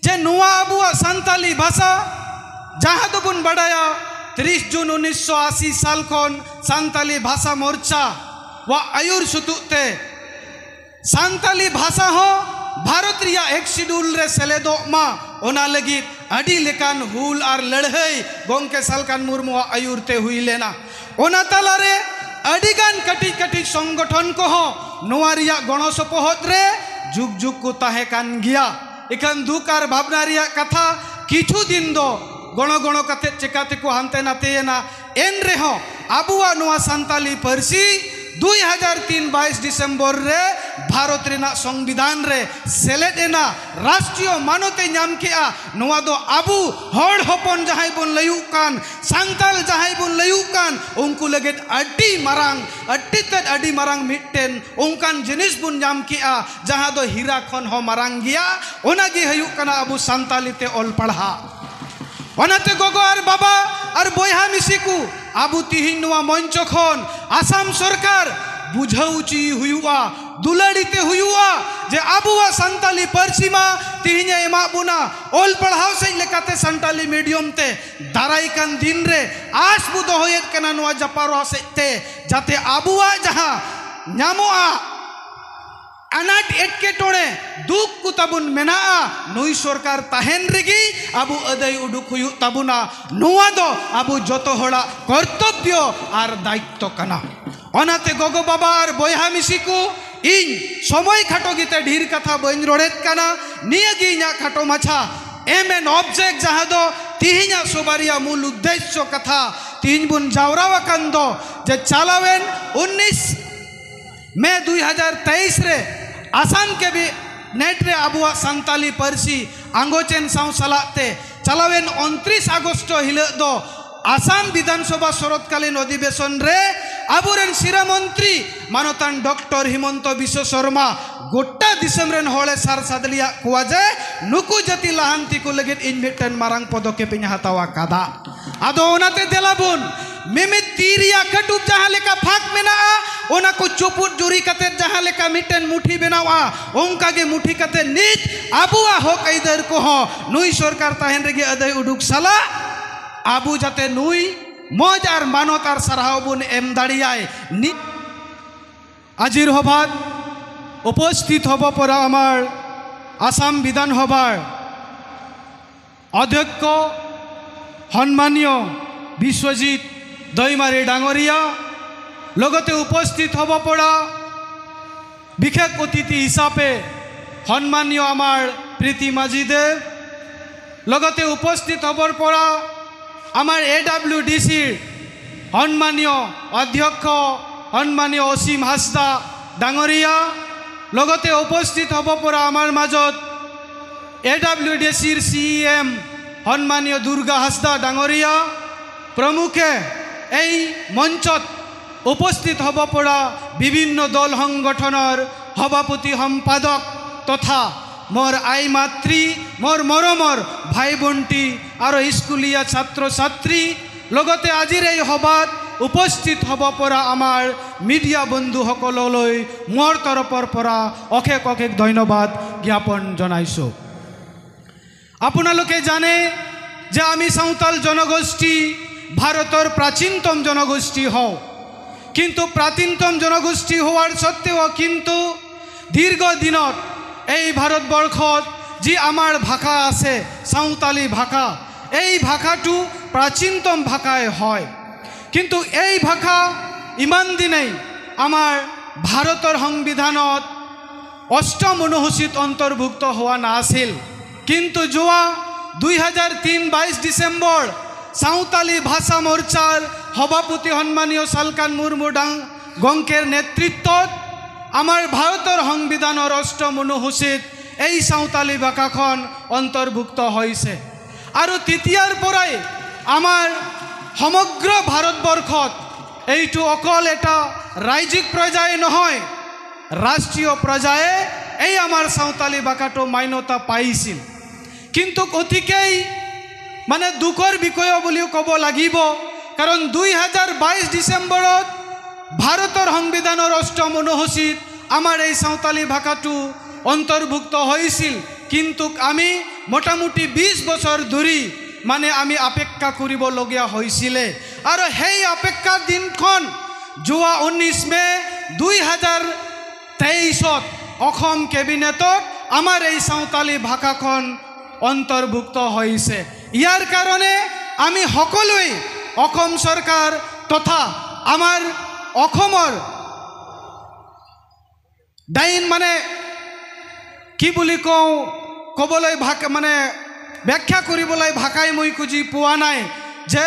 जे नुआ अबुआ सान्ताली भाषा जहाँ तो बुन बड़ाया 30 जून 1980 साल खन सान्ताली भाषा मोर्चा व आयुर सुतुते सान्ताली भाषा हो भारत रिया एक शिड्यूल रे सेलेदो मा ओना लगी अडी लेकान हुल आर लड़ाई गोंके सालकान मुर्मु आयुर ते हुई लेना ओना तालारे अडिगान कटी कटी संगठन को हो नोआ रिया गणसपोहद रे जुग जुग को ताहे कान गिया इखान दुकार भावना रिया कथा किछु दिन दो गण गण कते चिकाते को हानते नाते ना एन रे हो आबुआ नोआ सान्ताली पारसी 2003 22 डिसेम्बर रे भारत रेना संविधान रे सेलेदेना राष्ट्रीय मानते नाम किया नोआ दो आबू हड़ हपन जहाई बन लयुकान सान्ताल जहाई बन लयुकान उनको लगे अड्डी मारांग मिट्टेन उनकान जिनिस बुन नाम किया जहां दो हीरा खन हो मारांग गया ओनागी हयुकाना आबू सान्ताली ते ऑल पढ़ा ओनाते गोगो और बाबा और बोहा मिसिकु आबू तिहिन नोआ मंच खन आसाम सरकार बुझाउची हुआ दुलाड़ीते हुआ जे आबुआ सान्ताली पारसीमा तिहिने एमा बुना ओल पढ़ाव से लेकाते सान्ताली मीडियम ते दाराई कान दिन रे आस बुदो होयत कना नोआ जपारो से ते जाते आबुआ जहां न्यामोआ अनाट एटके टोड़े दुख को तबुन मेना नुई सरकार ताहेन रेगी आबू अदय उडुक हुयु तबुना नुआ दो आबू जतो होड़ा कर्तव्य और दायित्व कना ओनाते गोगो बाबा और बोहा मिसिकु इन समय खाटो गीते ढेर कथा बन रोड़ेत कना नियगी इना खाटो माछा एम एन ऑब्जेक्ट जहां दो तिहिना सोबारिया मूल उद्देश्य कथा तिहिन बुन जावरावा कान दो जे चालावेन 19 मई 2023 रे आसाम के भी नेट रे आबुआ सान्ताली पारसी आंगोचेन साउ सलाते चलावेन 29 अगस्त हिले दो आसाम विधानसभा शरतकालीन अधिवेशन रे आबुरेन शिरा मंत्री मानतान डॉक्टर हिमंत विश्व शर्मा गोटा दिसम रेन होले सार सादलिया कुआजे नुकु जति लाहांती को लगे इन मिटन मारांग पदक्षेप हतावा कादा आदो ओनाते देलाबुन मिमित तीरिया कटुब जहां लेका फाक मेना ओना को चुपुट जुरी कते जहां लेका मिटन मुठी बनावा ओंका के मुठी कते नित आबुआ हो कैदर को हो नुई सरकार ताहेन रेगे अदय उडुक साला आबू जाते नुई मज और मानत और सराहाव बुन एम दाड़ियाय नि आजिर हबात उपस्थित हब परा आमार आसाम विधानसभार अध्यक्ष सम्मानीय विश्वजित दैमारी डांगरिया लगते उपस्थित हब पड़ा विशेष अतिथि हिसाबे सम्मानीय आमार प्रीति माजिदेव लगते उपस्थित हबर पड़ा आमार AWDC सम्मानीय अध्यक्ष सम्मानीय असीम हासदा डांगरिया लगते उपस्थित हब पड़ा आमार माजत AWDC CEM सम्मानीय दुर्गा हासदा डांगरिया प्रमुखे এই মঞ্চত উপস্থিত হব পড়া বিভিন্ন দল সংগঠনের সভাপতি সম্পাদক তথা মোর আই মাতৃ মোর মরমর ভাই বন্টি আর স্কুলীয়া ছাত্র ছাত্রী লগতে আজির এই সভাত উপস্থিত হব পড়া আমার মিডিয়া বন্ধুসকললৈ মোর তৰফৰ পৰা অশেষ অশেষ ধন্যবাদ জ্ঞাপন জনাইছো। আপোনালোকে জানে যে আমি সাঁওতাল জনগোষ্ঠী भारतर प्राचीनतम जनगोष्ठी हौ किन्तु प्राचीनतम जनगोष्ठी होवार सत्त्वेও किन्तु दीर्घ दिनत এই ভারতবর্ষত जी आमार भाषा आछे साँওতালি भाषा এই भाषाटू प्राचीनतम भाषाय हय किन्तु এই भाषा इमान दिनेই आमार भारतर संविधानत अष्टम अनुसूचित अंतर्भुक्त हुआ नाছিল किन्तु जोआ 2003 22 डिसेम्बर साँওতালি भाषा मोर्चार सभापति सम्मानीय सालकान मुर्मु गंकेर नेतृत्वत आमार भारतर संविधानर अष्टम अनुसूचित এই साँওতালি भाषाखन अंतर्भुक्त होइছে आरो तितियार पराय आमार समग्र भारतबर्षत এইটো अकल एटा राइजिक पर्याय নহয় राष्ट्रीय पर्याय এই आमार साँওতালি भाषाটো मान्यता पाइছিল किन्तु अतिकेই माने दुखर विषय बुलिও कब লাগিব कारण 2022 डिसेम्बरत भारतर संविधानर अष्टम अनुसूचित आमार এই साँওতালি भाषाटू अंतर्भुक्त होइছিল কিন্তু আমি মোটামুটি 20 বছর ধৰি মানে আমি অপেক্ষা কৰিবলগীয়া হৈছিলে আৰু সেই অপেক্ষাৰ দিনখন যোৱা 19 মে 2023 অসম কেবিনেটত আমাৰ এই সাঁওতালি ভাষাখন অন্তৰ্ভুক্ত হৈছে। ইয়াৰ কাৰণে আমি সকলোৱে অসম চৰকাৰ তথা আমাৰ অসমৰ ডাইন মানে কি বুলি ক'বলৈ মানে ব্যাখ্যা কৰিবলৈ ভাষাই মই খুজি পোৱা নাই যে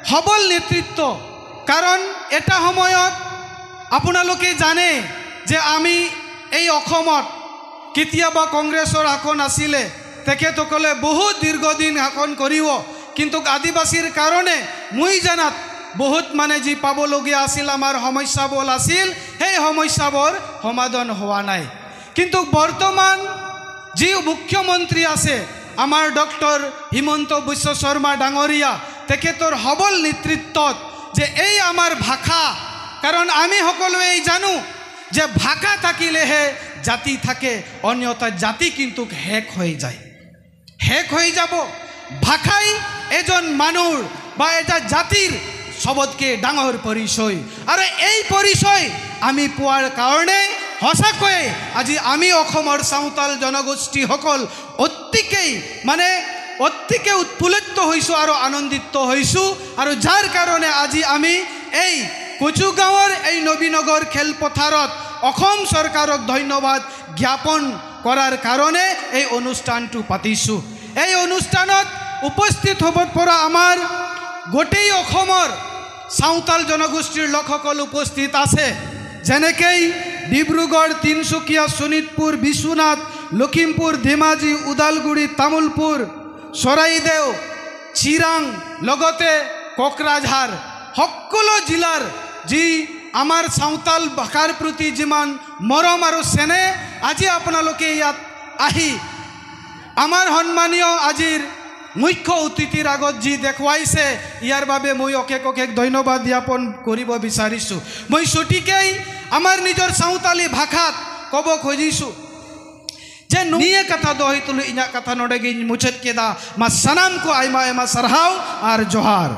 সবল নেতৃত্ব। কাৰণ এটা সময়ত আপোনালোকে জানে যে আমি এই অসমত কেতিয়াবা কংগ্ৰেছৰ শাসন আছিলে, তেখেতসকলে বহুত দীৰ্ঘদিন শাসন কৰিব, কিন্তু আদিবাসীৰ কাৰণে মই জানাত বহুত মানে যি পাবলগীয়া আছিল আমাৰ সমস্যাবোৰ আছিল, সেই সমস্যাবোৰ সমাধান হোৱা নাই। কিন্তু বৰ্তমান যি মুখ্যমন্ত্ৰী আছে আমাৰ ডক্টৰ হিমন্ত বিশ্ব শৰ্মা ডাঙৰীয়া, তেখেতৰ সবল নেতৃত্বত যে এই আমাৰ ভাষা, কাৰণ আমি সকলোৱে জানো যে ভাষা থাকিলেহে জাতি থাকে, অন্যথা জাতি কিন্তু শেষ হৈ যায়, শেষ হৈ যাব। ভাষাই এজন মানুহৰ বা এটা জাতিৰ সবতকে ডাঙৰ পৰিচয়, আৰু এই পৰিচয় আমি পোৱাৰ কাৰণে সঁচাকৈয়ে আজি আমি অসমৰ সাঁওতাল জনগোষ্ঠীসকল অতিকে উৎফুল্লিত হৈছোঁ আৰু আনন্দিত হৈছোঁ। আৰু যাৰ কাৰণে আজি আমি এই কচুগাঁৱৰ এই নবীনগৰ খেলপথাৰত অসম চৰকাৰক ধন্যবাদ জ্ঞাপন কৰাৰ কাৰণে এই অনুষ্ঠানটো পাতিছোঁ। এই অনুষ্ঠানত উপস্থিত হ'ব পৰা আমাৰ গোটেই অসমৰ সাঁওতাল জনগোষ্ঠীৰ লোকসকল উপস্থিত আছে, যেনেকৈ ডিব্ৰুগড়, তিনিচুকীয়া, শোণিতপুৰ, বিশ্বনাথ, লখিমপুৰ, ধেমাজি, ওদালগুৰি, তামুলপুৰ, চৰাইদেউ, চিৰাং, লগতে কোকৰাঝাৰ, সকলো জিলাৰ যি আমাৰ সাঁওতাল ভাষাৰ প্ৰতি যিমান মৰম আৰু চেনেহ, আজি আপোনালোকে ইয়াত আহি আমাৰ সন্মানীয় আজিৰ মুখ্য অতিথিৰ আগত যি দেখুৱাইছে, ইয়াৰ বাবে মই অশেষ ধন্যবাদ জ্ঞাপন কৰিব বিচাৰিছোঁ। মই ছুটিকেই আমাৰ নিজৰ সাঁওতালি ভাষাত ক'ব খুজিছোঁ যে নিয়ে কথা দহি তুলো ইñাᱜ কথা নডেগিñ মুচাদ কেদা মা সানাম কো আইমা সারহাও আর জোহার।